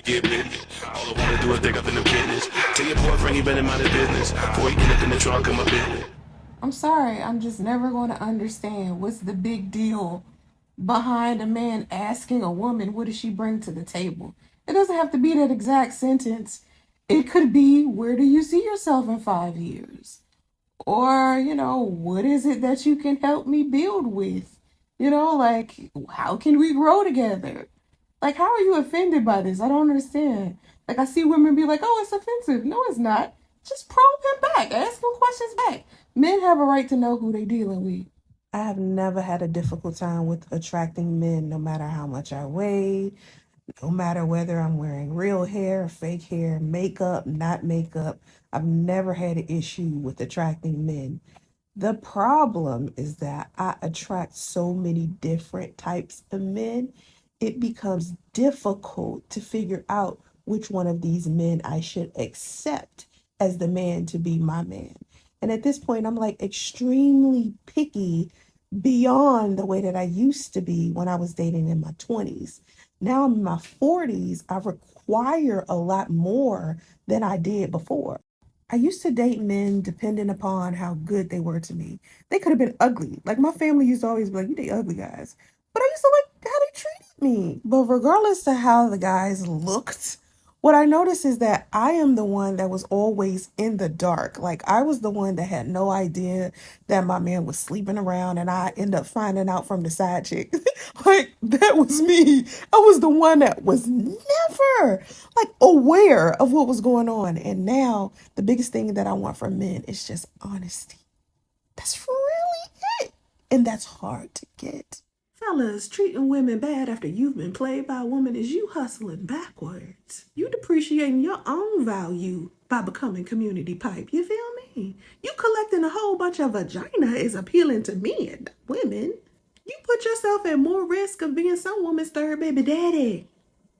get with it. All I wanna do is think up in the business. Tell your boyfriend he better mind his business before he end up in the trunk of my business. I'm sorry, I'm just never going to understand what's the big deal behind a man asking a woman what does she bring to the table. It doesn't have to be that exact sentence. It could be, where do you see yourself in 5 years? Or, what is it that you can help me build with? Like, how can we grow together? Like, how are you offended by this? I don't understand. Like, I see women be like, oh, it's offensive. No, it's not. Just probe him back. Ask him questions back. Men have a right to know who they dealing with. I have never had a difficult time with attracting men, no matter how much I weigh, no matter whether I'm wearing real hair, fake hair, makeup, not makeup. I've never had an issue with attracting men. The problem is that I attract so many different types of men, it becomes difficult to figure out which one of these men I should accept as the man to be my man. And at this point, I'm like extremely picky beyond the way that I used to be when I was dating in my 20s. Now I'm in my 40s, I require a lot more than I did before. I used to date men depending upon how good they were to me. They could have been ugly. Like my family used to always be like, you date ugly guys. But I used to like how they treated me. But regardless of how the guys looked, what I noticed is that I am the one that was always in the dark. Like I was the one that had no idea that my man was sleeping around and I end up finding out from the side chick. Like that was me. I was the one that was never like aware of what was going on. And now the biggest thing that I want from men is just honesty. That's really it. And that's hard to get. Fellas, treating women bad after you've been played by a woman is you hustling backwards. You depreciating your own value by becoming community pipe. You feel me? You collecting a whole bunch of vagina is appealing to men, not women. You put yourself at more risk of being some woman's third baby daddy.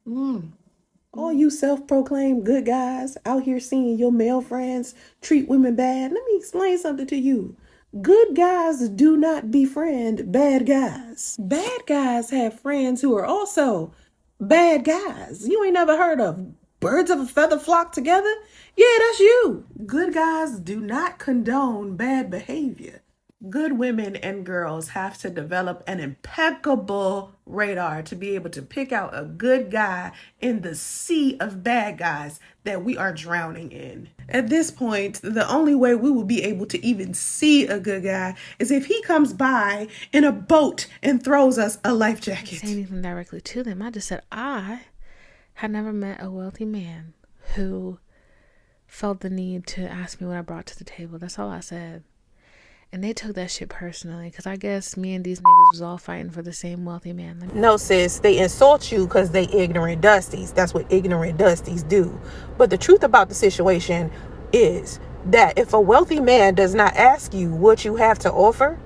All you self-proclaimed good guys out here seeing your male friends treat women bad, let me explain something to you. Good guys do not befriend bad guys. Bad guys have friends who are also bad guys. You ain't never heard of birds of a feather flock together? Yeah, that's you. Good guys do not condone bad behavior. Good women and girls have to develop an impeccable radar to be able to pick out a good guy in the sea of bad guys that we are drowning in. At this point, the only way we will be able to even see a good guy is if he comes by in a boat and throws us a life jacket. I didn't say anything directly to them. I just said I had never met a wealthy man who felt the need to ask me what I brought to the table. That's all I said. And they took that shit personally, because I guess me and these niggas was all fighting for the same wealthy man. No, sis, they insult you because they ignorant dusties. That's what ignorant dusties do. But the truth about the situation is that if a wealthy man does not ask you what you have to offer,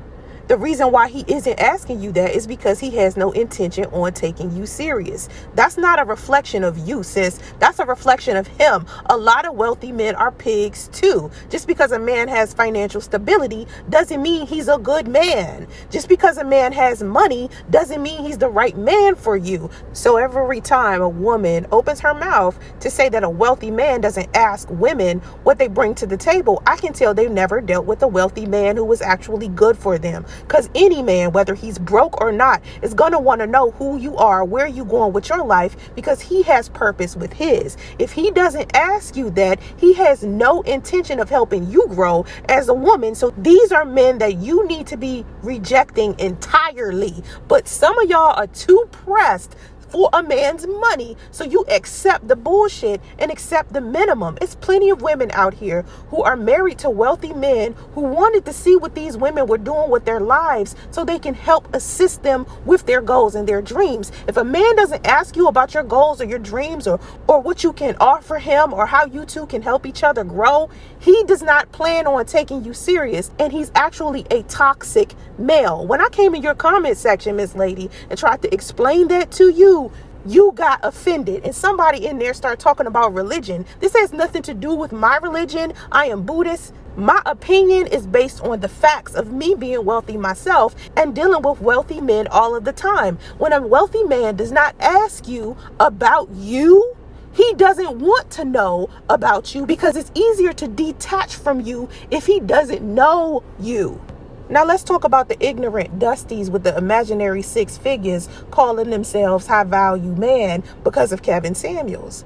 the reason why he isn't asking you that is because he has no intention on taking you serious. That's not a reflection of you, sis. That's a reflection of him. A lot of wealthy men are pigs too. Just because a man has financial stability doesn't mean he's a good man. Just because a man has money doesn't mean he's the right man for you. So every time a woman opens her mouth to say that a wealthy man doesn't ask women what they bring to the table, I can tell they've never dealt with a wealthy man who was actually good for them. Because any man, whether he's broke or not, is going to want to know who you are, where you going with your life, because he has purpose with his. If he doesn't ask you that, he has no intention of helping you grow as a woman. So these are men that you need to be rejecting entirely. But some of y'all are too pressed for a man's money, so you accept the bullshit and accept the minimum. It's plenty of women out here who are married to wealthy men who wanted to see what these women were doing with their lives so they can help assist them with their goals and their dreams. If a man doesn't ask you about your goals or your dreams or what you can offer him or how you two can help each other grow, he does not plan on taking you serious, and he's actually a toxic male. When I came in your comment section, Miss Lady, and tried to explain that to you, you got offended, and somebody in there started talking about religion. This has nothing to do with my religion. I am Buddhist. My opinion is based on the facts of me being wealthy myself and dealing with wealthy men all of the time. When a wealthy man does not ask you about you, He doesn't want to know about you because it's easier to detach from you if he doesn't know you. Now let's talk about the ignorant dusties with the imaginary six figures calling themselves high value man because of Kevin Samuels.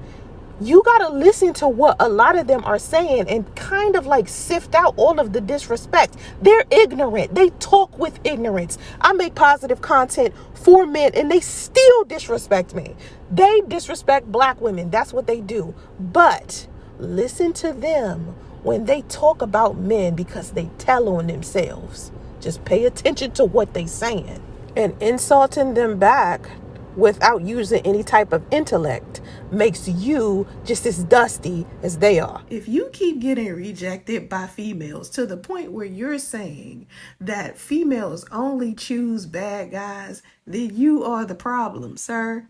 You got to listen to what a lot of them are saying and kind of like sift out all of the disrespect. They're ignorant. They talk with ignorance. I make positive content for men and they still disrespect me. They disrespect black women. That's what they do. But listen to them when they talk about men because they tell on themselves. Just pay attention to what they saying. And insulting them back without using any type of intellect makes you just as dusty as they are. If you keep getting rejected by females to the point where you're saying that females only choose bad guys, then you are the problem, sir.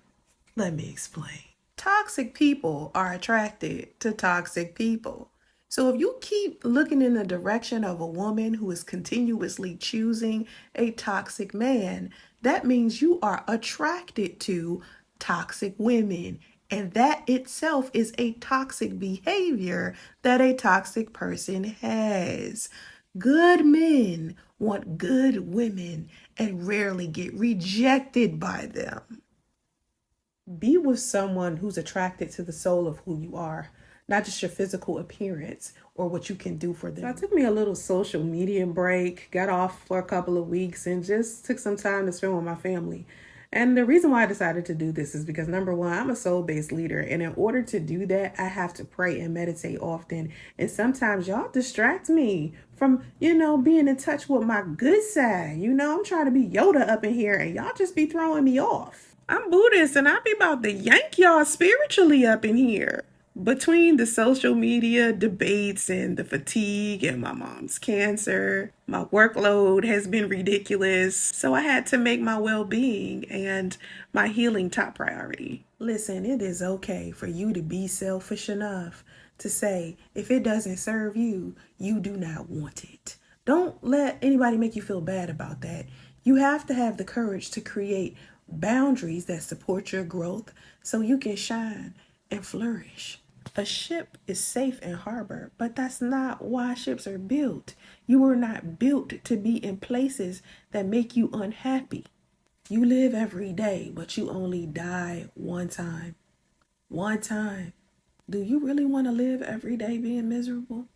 Let me explain. Toxic people are attracted to toxic people. So if you keep looking in the direction of a woman who is continuously choosing a toxic man, that means you are attracted to toxic women. And that itself is a toxic behavior that a toxic person has. Good men want good women and rarely get rejected by them. Be with someone who's attracted to the soul of who you are, not just your physical appearance or what you can do for them. So I took me a little social media break, got off for a couple of weeks, and just took some time to spend with my family. And the reason why I decided to do this is because, number one, I'm a soul-based leader. And in order to do that, I have to pray and meditate often. And sometimes y'all distract me from, being in touch with my good side. I'm trying to be Yoda up in here and y'all just be throwing me off. I'm Buddhist and I be about to yank y'all spiritually up in here. Between the social media debates and the fatigue and my mom's cancer, my workload has been ridiculous. So I had to make my well-being and my healing top priority. Listen, it is okay for you to be selfish enough to say, if it doesn't serve you, you do not want it. Don't let anybody make you feel bad about that. You have to have the courage to create boundaries that support your growth so you can shine and flourish. A ship is safe in harbor, but that's not why ships are built. You were not built to be in places that make you unhappy. You live every day, but you only die one time. One time. Do you really want to live every day being miserable?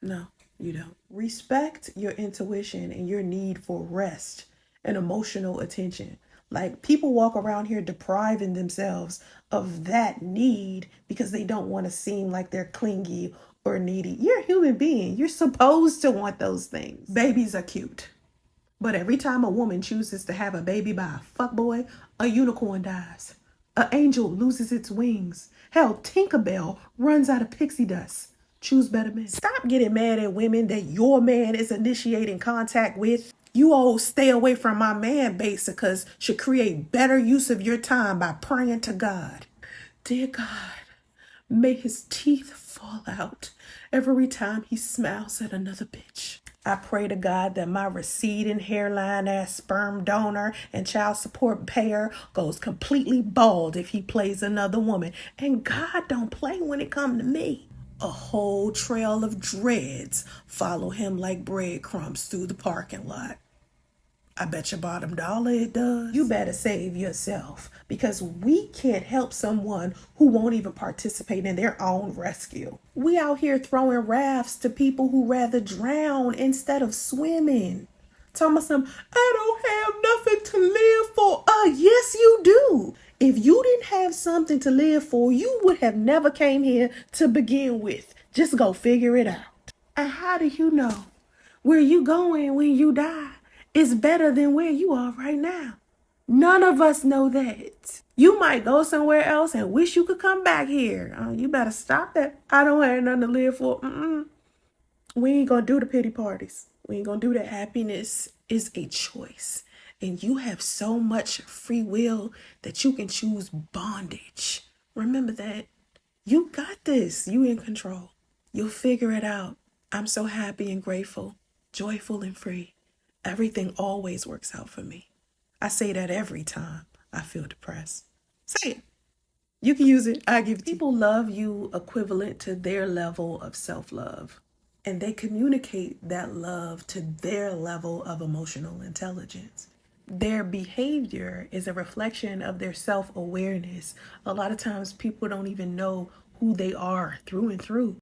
No, you don't. Respect your intuition and your need for rest and emotional attention. Like, people walk around here depriving themselves of that need because they don't want to seem like they're clingy or needy. You're a human being. You're supposed to want those things. Babies are cute. But every time a woman chooses to have a baby by a fuckboy, a unicorn dies. An angel loses its wings. Hell, Tinkerbell runs out of pixie dust. Choose better men. Stop getting mad at women that your man is initiating contact with. You all stay away from my man base because should create better use of your time by praying to God. Dear God, may his teeth fall out every time he smiles at another bitch. I pray to God that my receding hairline ass sperm donor and child support payer goes completely bald if he plays another woman. And God don't play when it comes to me. A whole trail of dreads follow him like breadcrumbs through the parking lot. I bet your bottom dollar it does. You better save yourself because we can't help someone who won't even participate in their own rescue. We out here throwing rafts to people who rather drown instead of swimming. Talking about some, I don't have nothing to live for. Yes you do. If you didn't have something to live for, you would have never came here to begin with. Just go figure it out. And how do you know where you going when you die is better than where you are right now? None of us know that. You might go somewhere else and wish you could come back here. You better stop that. I don't have nothing to live for. We ain't gonna do the pity parties. We ain't gonna do that. Happiness is a choice. And you have so much free will that you can choose bondage. Remember that. You got this. You in control. You'll figure it out. I'm so happy and grateful, joyful and free. Everything always works out for me. I say that every time I feel depressed. Say it. You can use it. I give it to you. People love you equivalent to their level of self-love. And they communicate that love to their level of emotional intelligence. Their behavior is a reflection of their self-awareness. A lot of times people don't even know who they are through and through.